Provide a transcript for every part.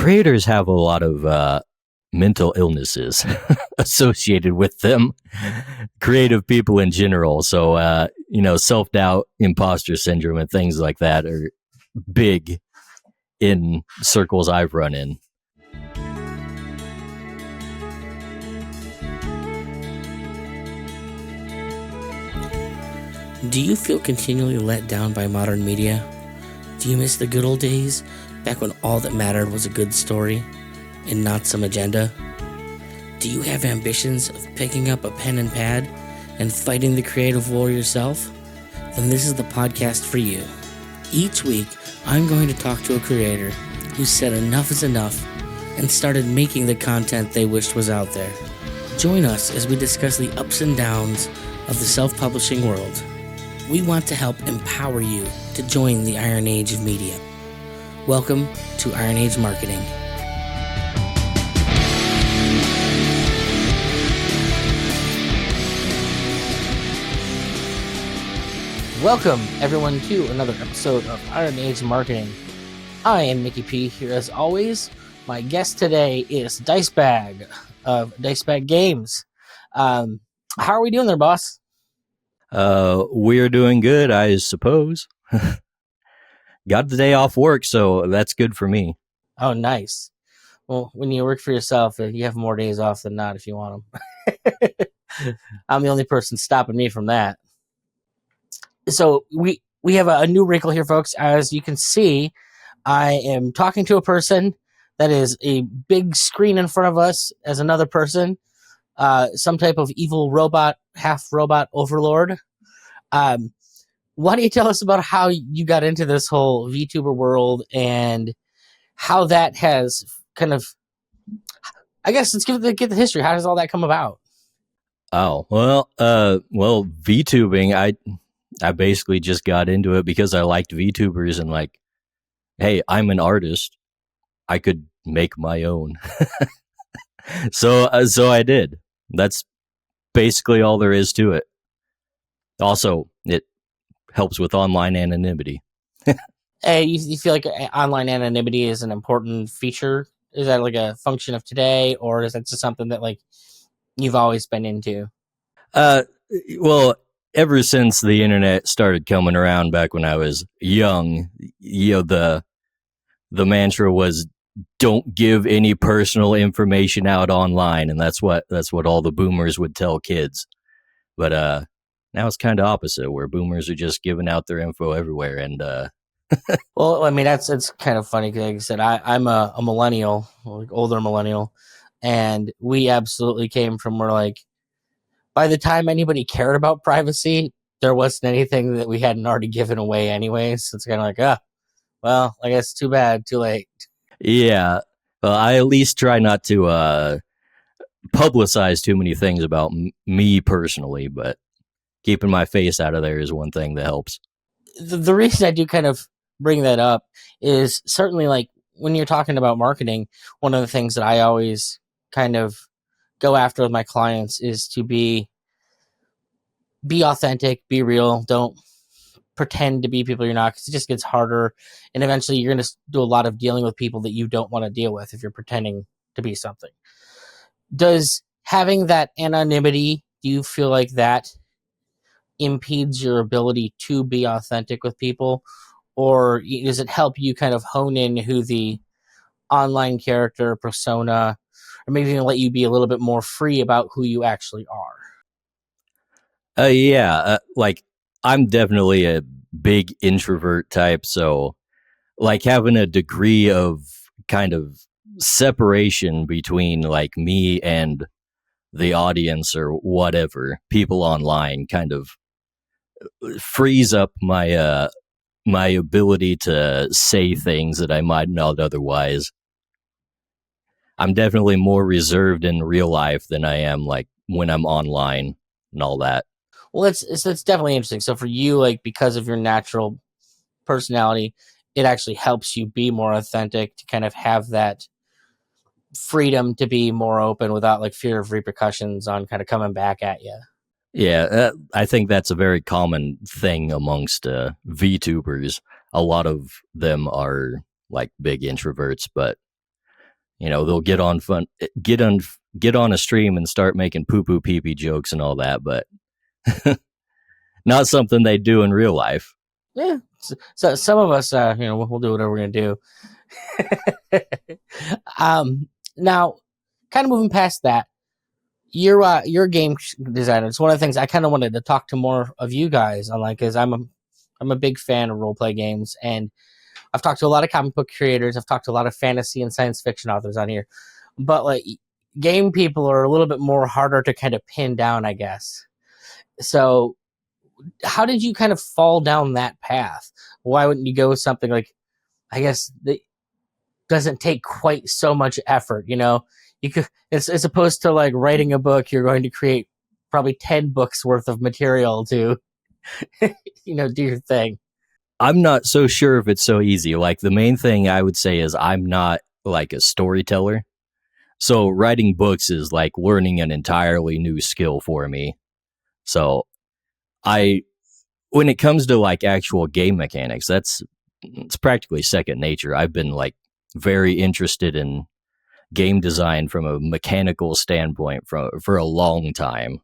creators have a lot of mental illnesses associated with them. Creative people in general. So, self-doubt, imposter syndrome, and things like that are big in circles I've run in. Do you feel continually let down by modern media? Do you miss the good old days, back when all that mattered was a good story and not some agenda? Do you have ambitions of picking up a pen and pad and fighting the creative war yourself? Then this is the podcast for you. Each week, I'm going to talk to a creator who said enough is enough and started making the content they wished was out there. Join us as we discuss the ups and downs of the self-publishing world. We want to help empower you to join the Iron Age of media. Welcome to Iron Age Marketing. Welcome, everyone, to another episode of Iron Age Marketing. I am Nicky P, here as always. My guest today is Dicebag of Dicebag Games. How are we doing there, boss? We're doing good, I suppose. Got the day off work, so that's good for me. Oh, nice. Well, when you work for yourself, you have more days off than not if you want them. I'm the only person stopping me from that. So we have a new wrinkle here, folks. As you can see, I am talking to a person that is a big screen in front of us as another person, some type of evil robot, half robot overlord. Why don't you tell us about how you got into this whole VTuber world and how that has kind of, I guess let's get the history. How does all that come about? Oh, well, VTubing, I basically just got into it because I liked VTubers and like, hey, I'm an artist. I could make my own. So I did. That's basically all there is to it. Also, it helps with online anonymity. Hey, you feel like online anonymity is an important feature? Is that like a function of today, or is that just something that like you've always been into? Well, ever since the internet started coming around back when I was young, the mantra was don't give any personal information out online, and that's what all the boomers would tell kids. But now it's kind of opposite, where boomers are just giving out their info everywhere. And well, I mean it's kind of funny because, like I said, I'm a millennial, like older millennial, and we absolutely came from where like by the time anybody cared about privacy, there wasn't anything that we hadn't already given away anyway. So it's kind of like, well, I guess too bad, too late. Yeah, well, I at least try not to publicize too many things about me personally, but keeping my face out of there is one thing that helps. The reason I do kind of bring that up is certainly like when you're talking about marketing, one of the things that I always kind of go after with my clients is to be authentic, be real, don't pretend to be people you're not, because it just gets harder, and eventually you're going to do a lot of dealing with people that you don't want to deal with if you're pretending to be something. Does having that anonymity, do you feel like that impedes your ability to be authentic with people, or does it help you kind of hone in who the online character persona, or maybe even let you be a little bit more free about who you actually are? Like I'm definitely a big introvert type, so like having a degree of kind of separation between like me and the audience or whatever, people online, kind of frees up my my ability to say things that I might not otherwise. I'm definitely more reserved in real life than I am like when I'm online and all that. Well, that's definitely interesting. So for you, like because of your natural personality, it actually helps you be more authentic, to kind of have that freedom to be more open without like fear of repercussions on kind of coming back at you. Yeah, I think that's a very common thing amongst VTubers. A lot of them are like big introverts, but They'll get on a stream and start making poo poo pee pee jokes and all that, but not something they do in real life. Yeah. So some of us, we'll do whatever we're gonna do. Now, kind of moving past that, you're a game designer. It's one of the things I kind of wanted to talk to more of you guys on, like, because I'm a big fan of role play games, and I've talked to a lot of comic book creators. I've talked to a lot of fantasy and science fiction authors on here, but like game people are a little bit more harder to kind of pin down, I guess. So, how did you kind of fall down that path? Why wouldn't you go with something like, I guess, that doesn't take quite so much effort? You could, as opposed to like writing a book, you're going to create probably 10 books worth of material to, do your thing. I'm not so sure if it's so easy. Like, the main thing I would say is I'm not like a storyteller. So writing books is like learning an entirely new skill for me. So I when it comes to like actual game mechanics, it's practically second nature. I've been like very interested in game design from a mechanical standpoint for a long time.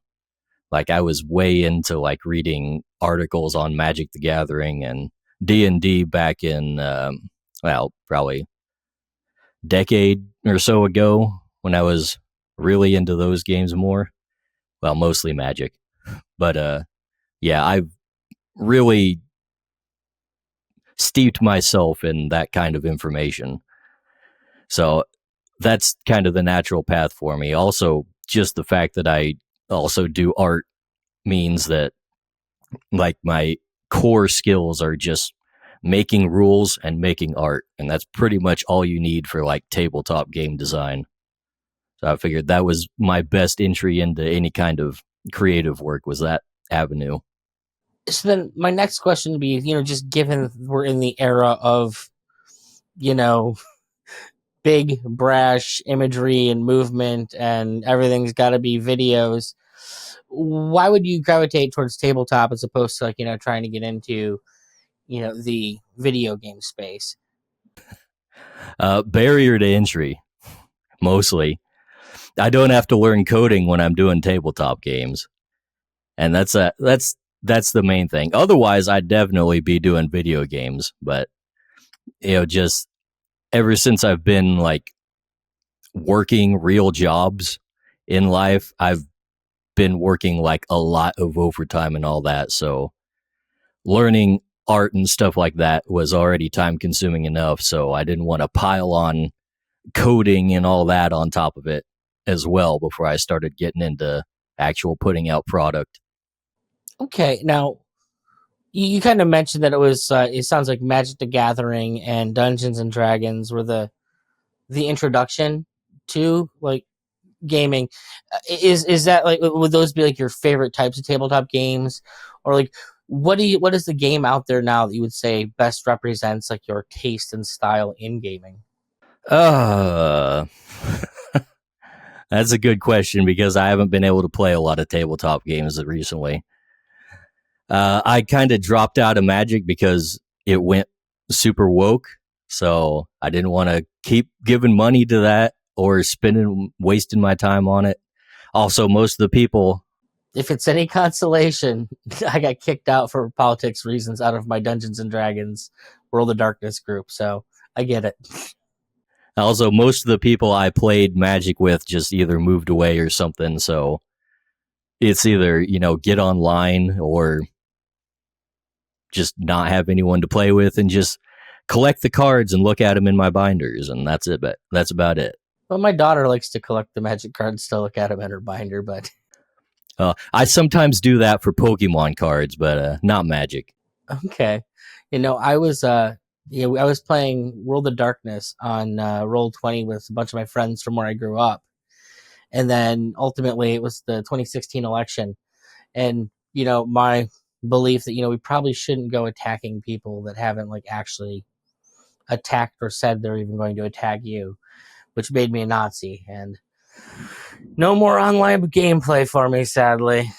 Like, I was way into like reading articles on Magic the Gathering and D&D back in probably decade or so ago, when I was really into those games more. Well, mostly Magic. But yeah, I've really steeped myself in that kind of information. So that's kind of the natural path for me. Also, just the fact that I also do art means that like my core skills are just making rules and making art, and that's pretty much all you need for like tabletop game design. So I figured that was my best entry into any kind of creative work, was that avenue. So then my next question would be, just given we're in the era of, you know, big brash imagery and movement and everything's got to be videos, why would you gravitate towards tabletop as opposed to, like, trying to get into, the video game space? Barrier to entry, mostly. I don't have to learn coding when I'm doing tabletop games, and that's the main thing. Otherwise, I'd definitely be doing video games, but just ever since I've been like working real jobs in life, I've been working like a lot of overtime and all that. So learning art and stuff like that was already time consuming enough. So I didn't want to pile on coding and all that on top of it as well before I started getting into actual putting out product. Okay, now you kind of mentioned that it sounds like Magic the Gathering and Dungeons and Dragons were the introduction to, like, gaming. Is that, like, would those be like your favorite types of tabletop games, or like what is the game out there now that you would say best represents like your taste and style in gaming? Uh, that's a good question because I haven't been able to play a lot of tabletop games recently. I kind of dropped out of Magic because it went super woke. So I didn't want to keep giving money to that or wasting my time on it. Also, most of the people. If it's any consolation, I got kicked out for politics reasons out of my Dungeons and Dragons World of Darkness group, so I get it. Also, most of the people I played Magic with just either moved away or something. So it's either, get online or just not have anyone to play with and just collect the cards and look at them in my binders. And that's it. But that's about it. Well, my daughter likes to collect the Magic cards to look at them in her binder, but I sometimes do that for Pokemon cards, but not Magic. okay. I was playing World of Darkness on Roll20 with a bunch of my friends from where I grew up. And then ultimately it was the 2016 election. And, my belief that, we probably shouldn't go attacking people that haven't, like, actually attacked or said they're even going to attack you, which made me a Nazi. And no more online gameplay for me, sadly.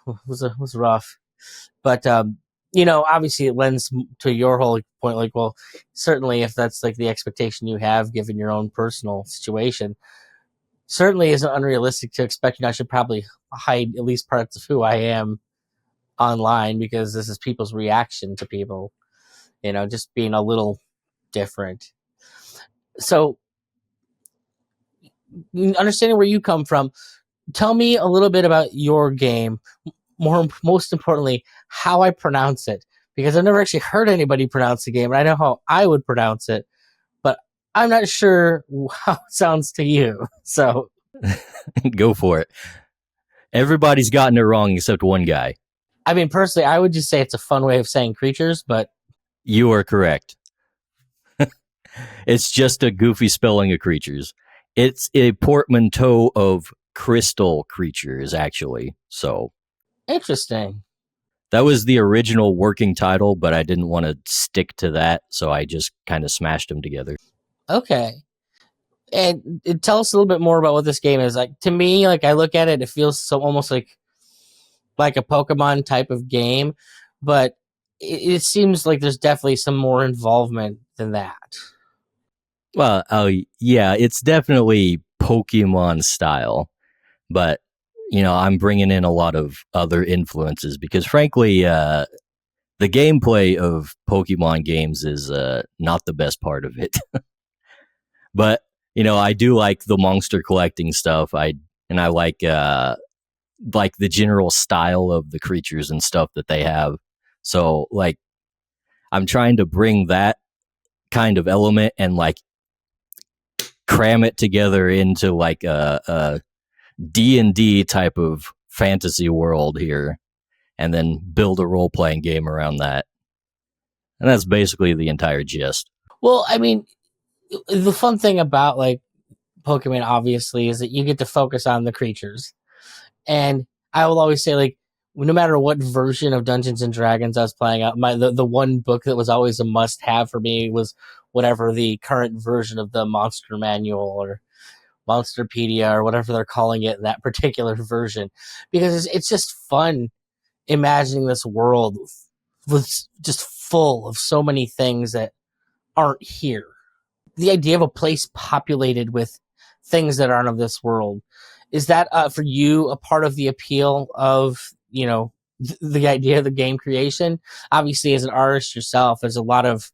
It was rough. But obviously it lends to your whole point. Like, well, certainly if that's like the expectation you have, given your own personal situation, certainly isn't unrealistic to expect. I should probably hide at least parts of who I am online because this is people's reaction to people. Just being a little different. So, understanding where you come from, tell me a little bit about your game. Most importantly, how I pronounce it, because I've never actually heard anybody pronounce the game, and I know how I would pronounce it, but I'm not sure how it sounds to you. So, Go for it. Everybody's gotten it wrong except one guy. I mean, personally, I would just say it's a fun way of saying creatures, but You are correct. It's just a goofy spelling of creatures. It's a portmanteau of crystal creatures, actually. So interesting. that was the original working title, but I didn't want to stick to that, so I just kind of smashed them together. Okay. And tell us a little bit more about what this game is. Like, to me, like I look at it, it feels so almost like a Pokemon type of game, but it seems like there's definitely some more involvement than that. Well, yeah, it's definitely Pokemon style, but I'm bringing in a lot of other influences because, frankly, the gameplay of Pokemon games is not the best part of it. But I do like the monster collecting stuff. I like the general style of the creatures and stuff that they have. So like I'm trying to bring that kind of element and like cram it together into like a D&D type of fantasy world here and then build a role-playing game around that. And that's basically the entire gist. Well, I mean, the fun thing about like Pokemon obviously is that you get to focus on the creatures. And I will always say, like, no matter what version of Dungeons and Dragons I was playing out, the one book that was always a must have for me was whatever the current version of the Monster Manual or Monsterpedia or whatever they're calling it in that particular version, because it's just fun imagining this world was just full of so many things that aren't here. The idea of a place populated with things that aren't of this world, is that for you a part of the appeal of the idea of the game creation? Obviously, as an artist yourself, there's a lot of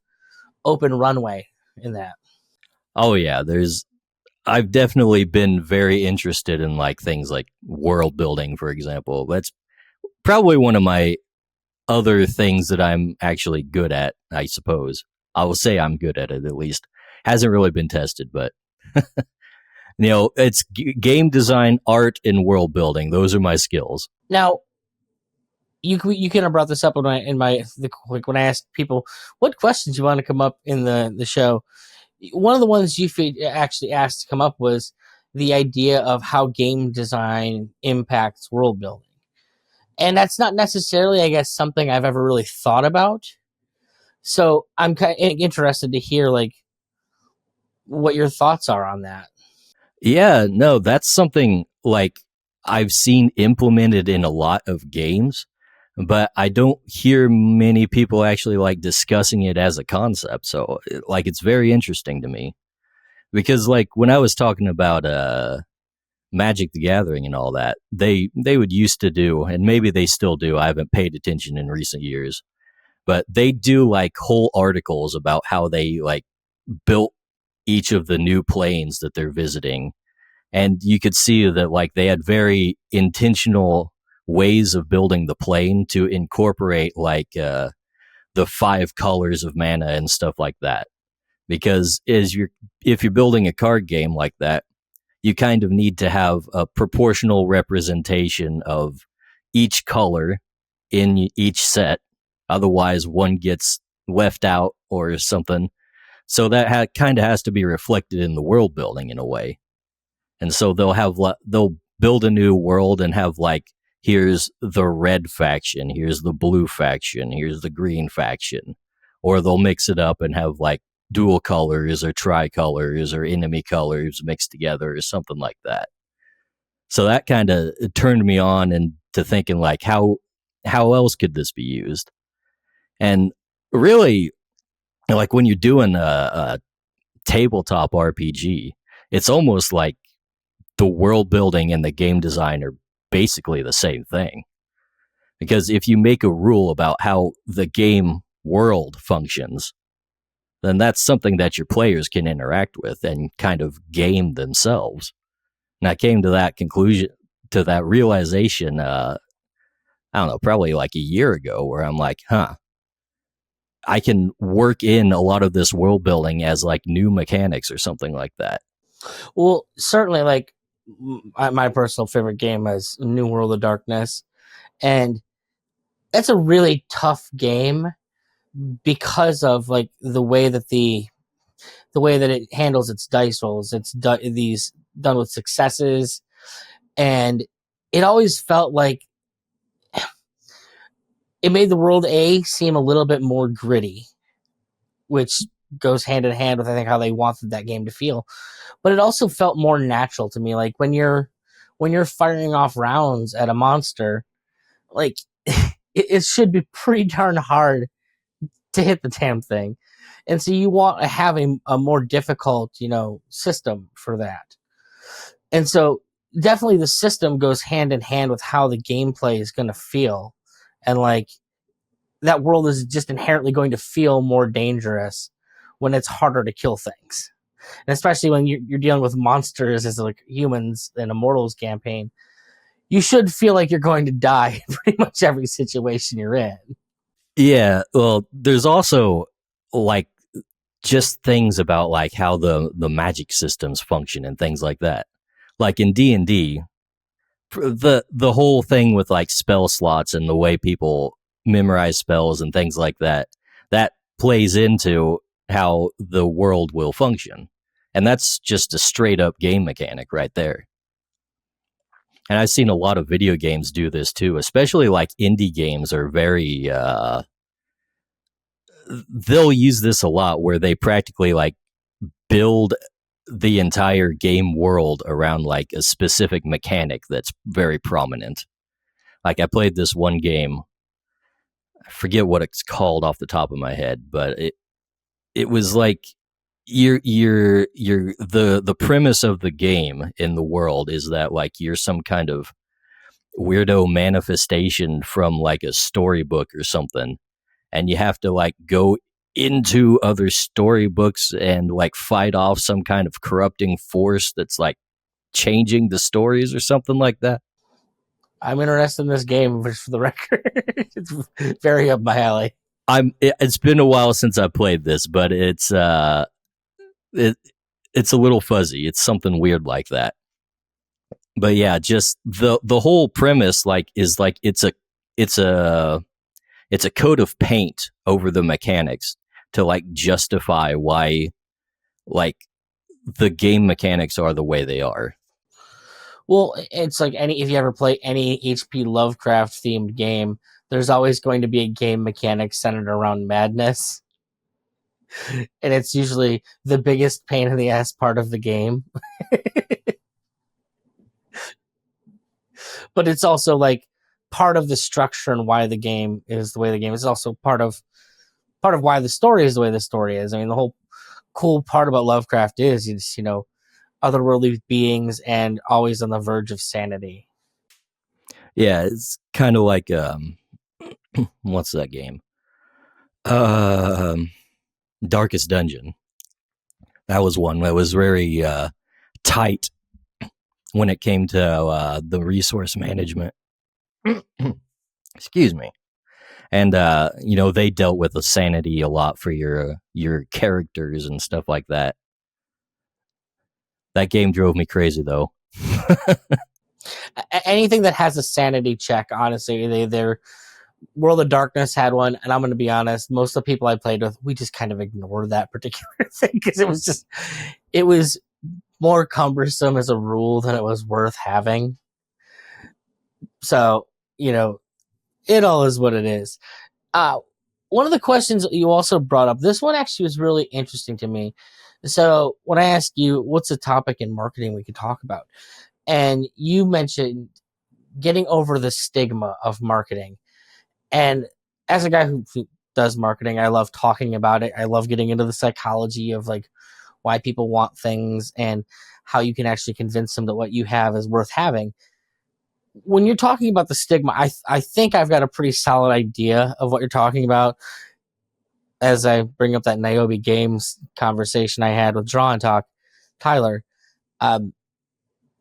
open runway in that. Oh yeah, I've definitely been very interested in like things like world building, for example. That's probably one of my other things that I'm actually good at, I suppose. I will say I'm good at it at least. Hasn't really been tested, but it's game design, art, and world building. Those are my skills. Now, you kind of brought this up when when I asked people what questions you want to come up in the show. One of the ones you actually asked to come up was the idea of how game design impacts world building. And that's not necessarily, I guess, something I've ever really thought about. So I'm kind of interested to hear like what your thoughts are on that. Yeah, no, that's something like I've seen implemented in a lot of games, but I don't hear many people actually like discussing it as a concept. So like it's very interesting to me because like when I was talking about Magic the Gathering and all that, they would used to do, and maybe they still do. I haven't paid attention in recent years, but they do like whole articles about how they like built each of the new planes that they're visiting. And you could see that like they had very intentional ways of building the plane to incorporate like the 5 colors of mana and stuff like that. Because if you're building a card game like that, you kind of need to have a proportional representation of each color in each set. Otherwise, one gets left out or something. So that kind of has to be reflected in the world building in a way. And so they'll build a new world and have like, here's the red faction, here's the blue faction, here's the green faction. Or they'll mix it up and have like dual colors or tricolors or enemy colors mixed together or something like that. So that kind of turned me on into thinking like how else could this be used? And really, like when you're doing a tabletop RPG, it's almost like the world building and the game design are basically the same thing. Because if you make a rule about how the game world functions, then that's something that your players can interact with and kind of game themselves. And I came to that conclusion, to that realization, I don't know, probably like a year ago, where I'm like, I can work in a lot of this world building as like new mechanics or something like that. Well, certainly, like my personal favorite game is New World of Darkness, and that's a really tough game because of like the way that it handles its dice rolls. It's these done with successes, and it always felt like it made the world A seem a little bit more gritty, which goes hand in hand with I think how they wanted that game to feel. But it also felt more natural to me. Like when you're firing off rounds at a monster, like it should be pretty darn hard to hit the damn thing. And so you want to have a more difficult, system for that. And so definitely the system goes hand in hand with how the gameplay is going to feel. And like that world is just inherently going to feel more dangerous when it's harder to kill things. And especially when you're dealing with monsters as like humans in a Mortals campaign, you should feel like you're going to die in pretty much every situation you're in. Yeah, well, there's also like just things about like how the magic systems function and things like that. Like in D&D, the whole thing with like spell slots and the way people memorize spells and things like that, that plays into how the world will function. And that's just a straight up game mechanic right there. And I've seen a lot of video games do this too, especially like indie games are very they'll use this a lot where they practically like build the entire game world around like a specific mechanic that's very prominent. Like I played this one game, I forget what it's called off the top of my head, but it was like you're the premise of the game in the world is that like you're some kind of weirdo manifestation from like a storybook or something, and you have to like go into other storybooks and like fight off some kind of corrupting force that's like changing the stories or something like that. I'm interested in this game, just for the record. It's very up my alley. It's been a while since I played this, but it, it's a little fuzzy. It's something weird like that. But yeah, just the whole premise like is like it's a it's a coat of paint over the mechanics to like justify why like the game mechanics are the way they are. Well, it's like if you ever play any HP Lovecraft themed game, there's always going to be a game mechanic centered around madness. And it's usually the biggest pain in the ass part of the game. But it's also like part of the structure and why the game is the way the game is. It's also part of why the story is the way the story is. I mean, the whole cool part about Lovecraft is it's, otherworldly beings and always on the verge of sanity. Yeah, it's kind of like what's that game? Um Darkest Dungeon. That was one that was very tight when it came to the resource management. Excuse me. And they dealt with the sanity a lot for your characters and stuff like that. That game drove me crazy though. Anything that has a sanity check, honestly, they're World of Darkness had one, and I'm going to be honest, most of the people I played with, we just kind of ignored that particular thing because it was more cumbersome as a rule than it was worth having. So, it all is what it is. One of the questions you also brought up, this one actually was really interesting to me. So when I asked you, what's a topic in marketing we could talk about? And you mentioned getting over the stigma of marketing. And as a guy who does marketing. I love talking about it. I love getting into the psychology of like why people want things and how you can actually convince them that what you have is worth having. When you're talking about the stigma, I think I've got a pretty solid idea of what you're talking about as I bring up that Niobe Games conversation I had with Draw and Talk, Tyler. Um,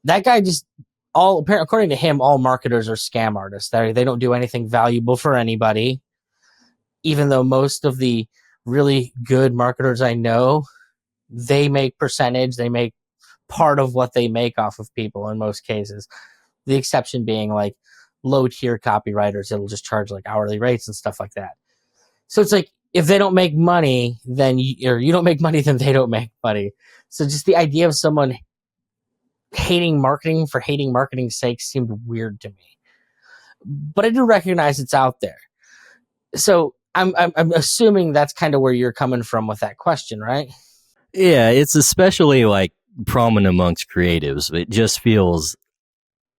that guy just all apparently, according to him, all marketers are scam artists. They don't do anything valuable for anybody. Even though most of the really good marketers I know, they make percentage, they make part of what they make off of people in most cases. The exception being like low tier copywriters that'll just charge like hourly rates and stuff like that. So it's like if they don't make money, then or you don't make money, then they don't make money. So just the idea of someone hating marketing for hating marketing's sake seemed weird to me. But I do recognize it's out there. So I'm assuming that's kind of where you're coming from with that question, right? Yeah, it's especially like prominent amongst creatives. It just feels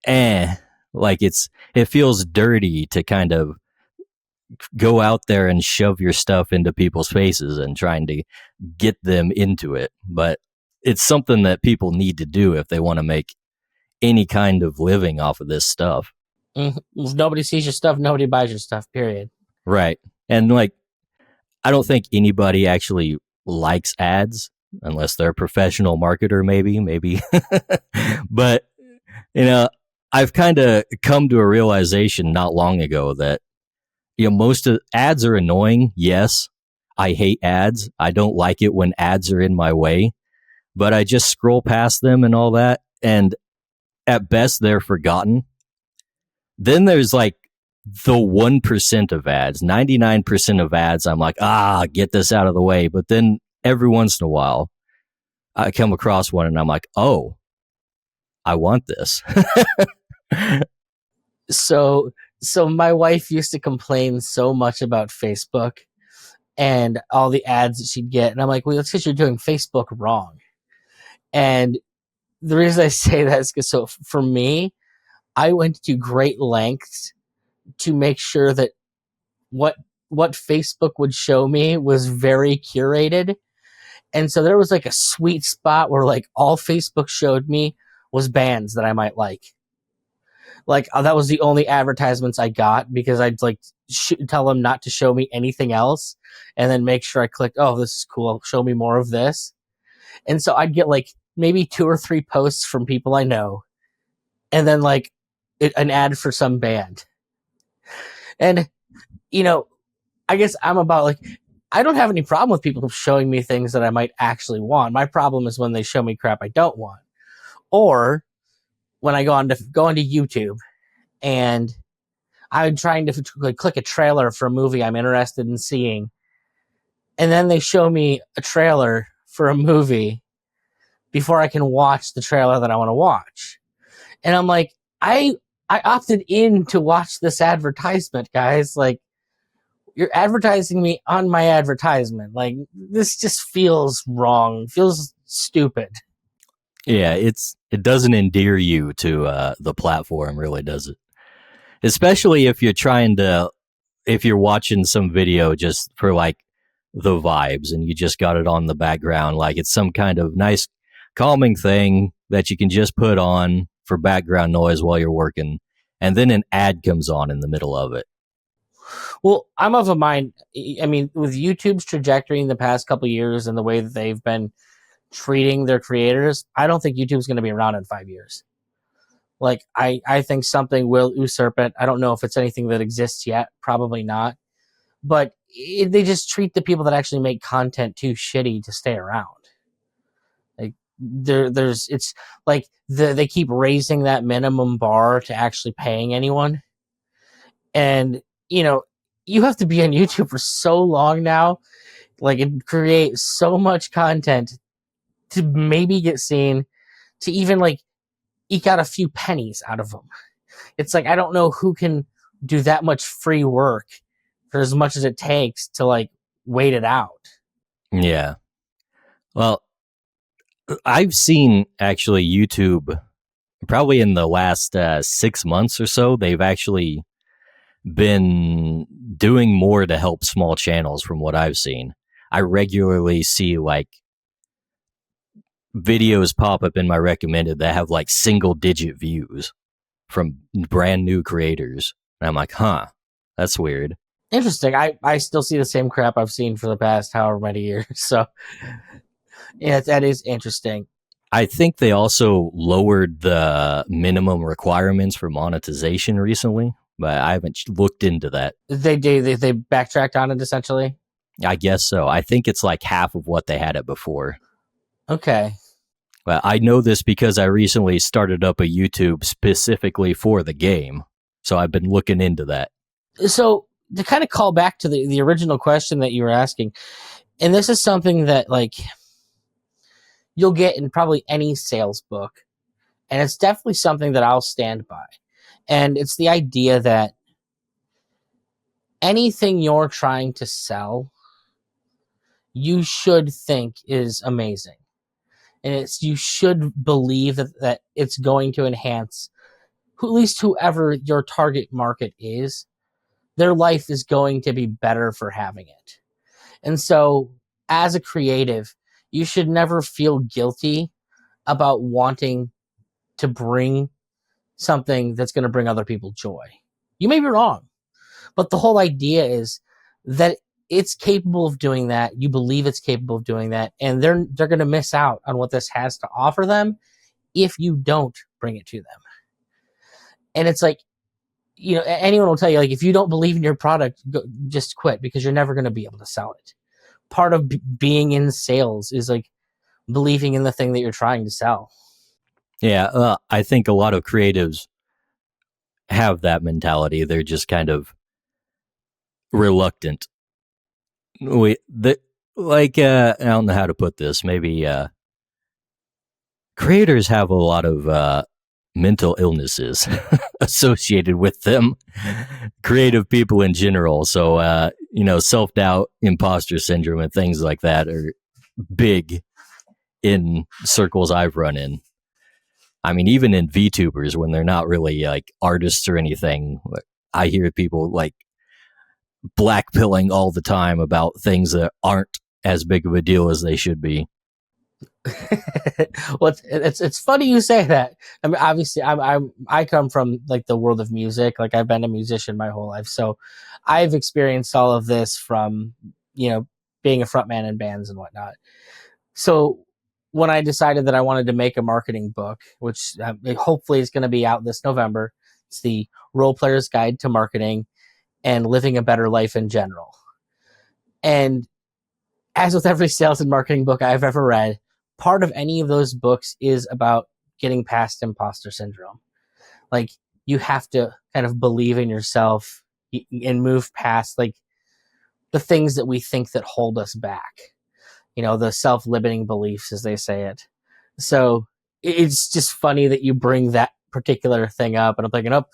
like it feels dirty to kind of go out there and shove your stuff into people's faces and trying to get them into it. But it's something that people need to do if they want to make any kind of living off of this stuff. If nobody sees your stuff, nobody buys your stuff, period. Right. And like, I don't think anybody actually likes ads unless they're a professional marketer, maybe. But, you know, I've kind of come to a realization not long ago that, most of ads are annoying. Yes. I hate ads. I don't like it when ads are in my way, but I just scroll past them and all that. And at best, they're forgotten. Then there's like the 1% of ads, 99% of ads. I'm like, get this out of the way. But then every once in a while, I come across one and I'm like, oh, I want this. So my wife used to complain so much about Facebook and all the ads that she'd get. And I'm like, well, that's because you're doing Facebook wrong. And the reason I say that is because so for me, I went to great lengths to make sure that what Facebook would show me was very curated. And so there was like a sweet spot where like all Facebook showed me was bands that I might like. Like that was the only advertisements I got because I'd like tell them not to show me anything else and then make sure I clicked, oh, this is cool. Show me more of this. And so I'd get like maybe 2 or 3 posts from people I know and then like an ad for some band. And, I guess I'm about like, I don't have any problem with people showing me things that I might actually want. My problem is when they show me crap I don't want. Or when I go onto YouTube and I'm trying to like, click a trailer for a movie I'm interested in seeing. And then they show me a trailer for a movie before I can watch the trailer that I want to watch. And I'm like, I opted in to watch this advertisement, guys. Like, you're advertising me on my advertisement. Like, this just feels wrong, feels stupid. Yeah, it doesn't endear you to the platform, really, does it? Especially if you're watching some video just for like the vibes and you just got it on the background, like it's some kind of nice calming thing that you can just put on for background noise while you're working, and then an ad comes on in the middle of it. Well, I'm of a mind. I mean, with YouTube's trajectory in the past couple of years and the way that they've been treating their creators, I don't think YouTube's going to be around in 5 years. Like, I think something will usurp it. I don't know if it's anything that exists yet. Probably not. But they just treat the people that actually make content too shitty to stay around. Like, it's like they keep raising that minimum bar to actually paying anyone. And, you have to be on YouTube for so long now, like, and create so much content to maybe get seen, to even, like, eke out a few pennies out of them. It's like, I don't know who can do that much free work for as much as it takes to, like, wait it out. Yeah. Well, I've seen actually YouTube probably in the last 6 months or so. They've actually been doing more to help small channels from what I've seen. I regularly see like videos pop up in my recommended that have like single digit views from brand new creators. And I'm like, huh, that's weird. Interesting. I still see the same crap I've seen for the past however many years. So yeah, that is interesting. I think they also lowered the minimum requirements for monetization recently, but I haven't looked into that. They backtracked on it essentially. I guess so. I think it's like half of what they had it before. Okay. But I know this because I recently started up a YouTube specifically for the game. So I've been looking into that. So to kind of call back to the original question that you were asking, and this is something that like you'll get in probably any sales book, and it's definitely something that I'll stand by. And it's the idea that anything you're trying to sell, you should think is amazing. And it's you should believe that it's going to enhance at least whoever your target market is, their life is going to be better for having it. And so as a creative, you should never feel guilty about wanting to bring something that's going to bring other people joy. You may be wrong, but the whole idea is that it's capable of doing that. You believe it's capable of doing that, and they're going to miss out on what this has to offer them if you don't bring it to them. And it's like, you know, anyone will tell you, like, if you don't believe in your product, just quit, because you're never going to be able to sell it. Part of being in sales is like believing in the thing that you're trying to sell. Yeah, I think a lot of creatives have that mentality. They're just kind of reluctant. I don't know how to put this. Maybe creators have a lot of mental illnesses associated with them. Creative people in general. So, self doubt, imposter syndrome, and things like that are big in circles I've run in. I mean, even in VTubers, when they're not really like artists or anything, I hear people like blackpilling all the time about things that aren't as big of a deal as they should be. Well, it's funny you say that. I mean, obviously, I come from like the world of music. Like I've been a musician my whole life, so I've experienced all of this from being a frontman in bands and whatnot. So when I decided that I wanted to make a marketing book, which hopefully is going to be out this November, it's the Role Player's Guide to Marketing and Living a Better Life in General. And as with every sales and marketing book I've ever read, part of any of those books is about getting past imposter syndrome. Like you have to kind of believe in yourself and move past like the things that we think that hold us back. The self-limiting beliefs, as they say it. So it's just funny that you bring that particular thing up, and I'm thinking, oh,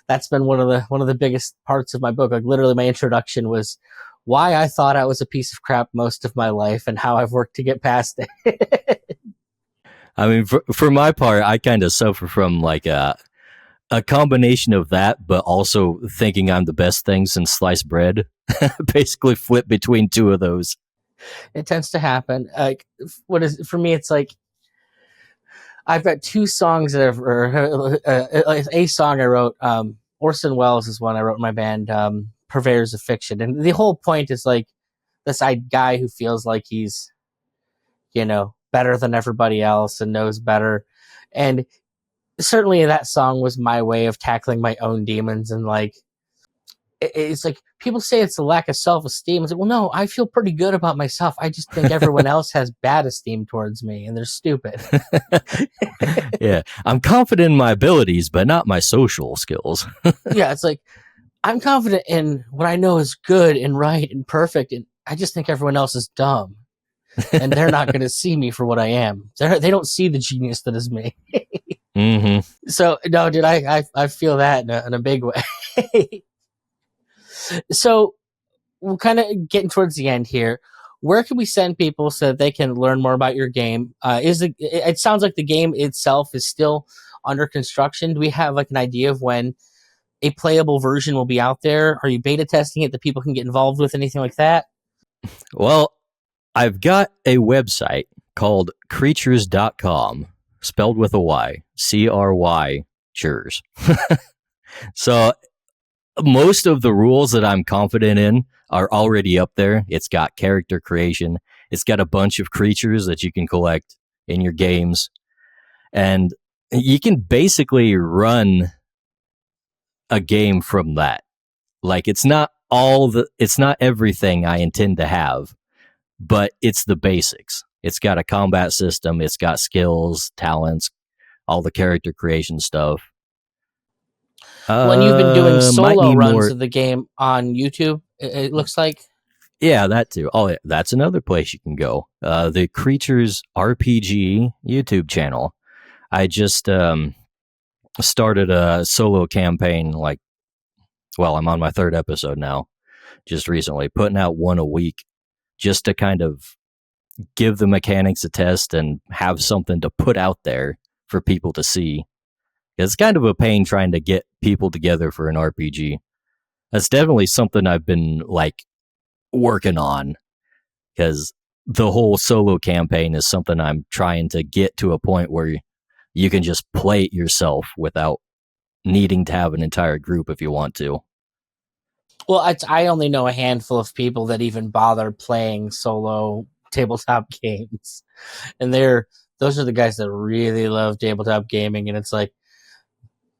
that's been one of the biggest parts of my book. Like literally, my introduction was why I thought I was a piece of crap most of my life and how I've worked to get past it. I mean, for my part, I kind of suffer from like a combination of that, but also thinking I'm the best thing since sliced bread. Basically, flip between two of those. It tends to happen. Like, what is for me? It's like I've got two songs that a song I wrote. Orson Welles is one I wrote in my band, Purveyors of Fiction, and the whole point is like this guy who feels like he's better than everybody else and knows better, and certainly that song was my way of tackling my own demons. And like it's like people say it's a lack of self-esteem. It's like, well, no, I feel pretty good about myself. I just think everyone else has bad esteem towards me and they're stupid. Yeah, I'm confident in my abilities, but not my social skills. Yeah, it's like I'm confident in what I know is good and right and perfect, and I just think everyone else is dumb, and they're not going to see me for what I am. They don't see the genius that is me. Mm-hmm. So no, dude, I feel that in a big way. So we're kind of getting towards the end here. Where can we send people so that they can learn more about your game? It sounds like the game itself is still under construction. Do we have like an idea of when a playable version will be out there? Are you beta testing it that people can get involved with, anything like that? Well, I've got a website called crytures.com, spelled with a Y, CRY, Chures. So most of the rules that I'm confident in are already up there. It's got character creation. It's got a bunch of creatures that you can collect in your games. And you can basically run a game from that. Like it's not everything I intend to have, but it's the basics. It's got a combat system. It's got skills, talents, all the character creation stuff. When you've been doing solo runs of the game on YouTube, it looks like. Yeah, that too. Oh, yeah, that's another place you can go. The Crytures RPG YouTube channel. I just started a solo campaign. I'm on my 3rd episode now. Just recently, putting out one a week, just to kind of give the mechanics a test and have something to put out there for people to see. It's kind of a pain trying to get people together for an RPG. That's definitely something I've been working on, because the whole solo campaign is something I'm trying to get to a point where you can just play it yourself without needing to have an entire group if you want to. Well, I only know a handful of people that even bother playing solo tabletop games, and those are the guys that really love tabletop gaming. And it's like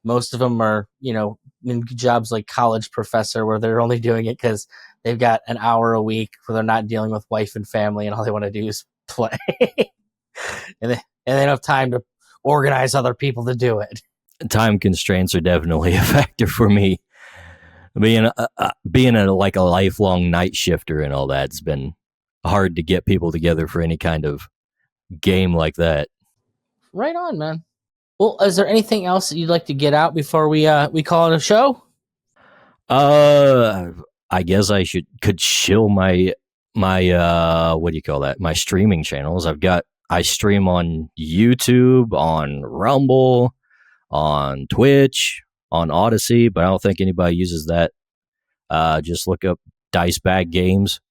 most of them are, in jobs like college professor, where they're only doing it because they've got an hour a week where they're not dealing with wife and family, and all they want to do is play, and they don't have time to organize other people to do it. Time constraints are definitely a factor for me. Being a lifelong night shifter and all that, it's been hard to get people together for any kind of game like that. Right on, man. Well, is there anything else that you'd like to get out before we call it a show? I guess I could shill my what do you call that? My streaming channels. I stream on YouTube, on Rumble, on Twitch, on Odyssey, but I don't think anybody uses that. Just look up Dicebag Games.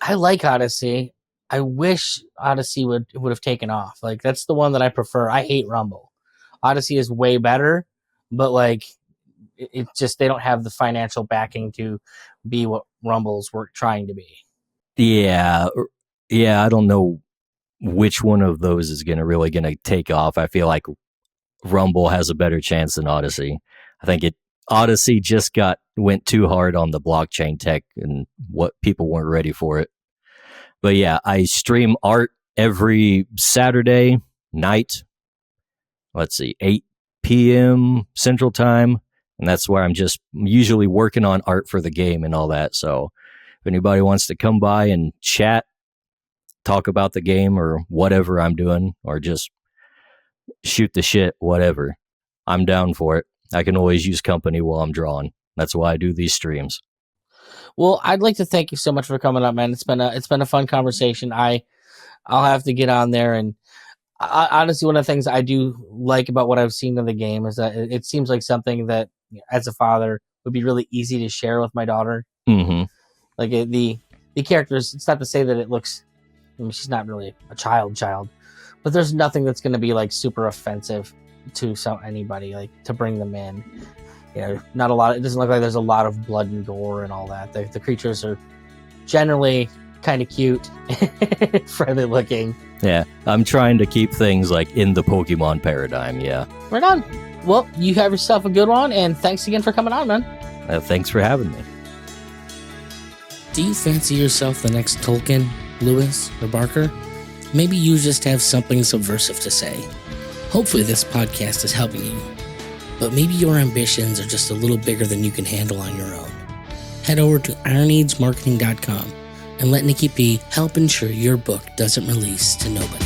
I like Odyssey. I wish Odyssey would have taken off. That's the one that I prefer. I hate Rumble. Odyssey is way better, but it just, they don't have the financial backing to be what Rumble's were trying to be. Yeah, I don't know which one of those is really gonna take off. I feel like Rumble has a better chance than Odyssey. I think Odyssey just went too hard on the blockchain tech and what people weren't ready for it. But yeah, I stream art every Saturday night. Let's see, 8 p.m. Central Time. And that's where I'm just usually working on art for the game and all that. So if anybody wants to come by and chat, talk about the game or whatever I'm doing, or just shoot the shit, whatever, I'm down for it. I can always use company while I'm drawing. That's why I do these streams. Well, I'd like to thank you so much for coming up, man. It's been a fun conversation. I'll have to get on there, and honestly, one of the things I do like about what I've seen in the game is that it seems like something that, as a father, would be really easy to share with my daughter. Mm-hmm. The characters, it's not to say that it looks, she's not really a child, but there's nothing that's going to be super offensive to anybody, to bring them in. Not a lot. It doesn't look like there's a lot of blood and gore and all that. The creatures are generally kind of cute, friendly looking. Yeah, I'm trying to keep things in the Pokemon paradigm. Yeah. Right on. Well, you have yourself a good one, and thanks again for coming on, man. Thanks for having me. Do you fancy yourself the next Tolkien, Lewis, or Barker? Maybe you just have something subversive to say. Hopefully this podcast is helping you. But maybe your ambitions are just a little bigger than you can handle on your own. Head over to ironeadsmarketing.com and let Nicky P help ensure your book doesn't release to nobody.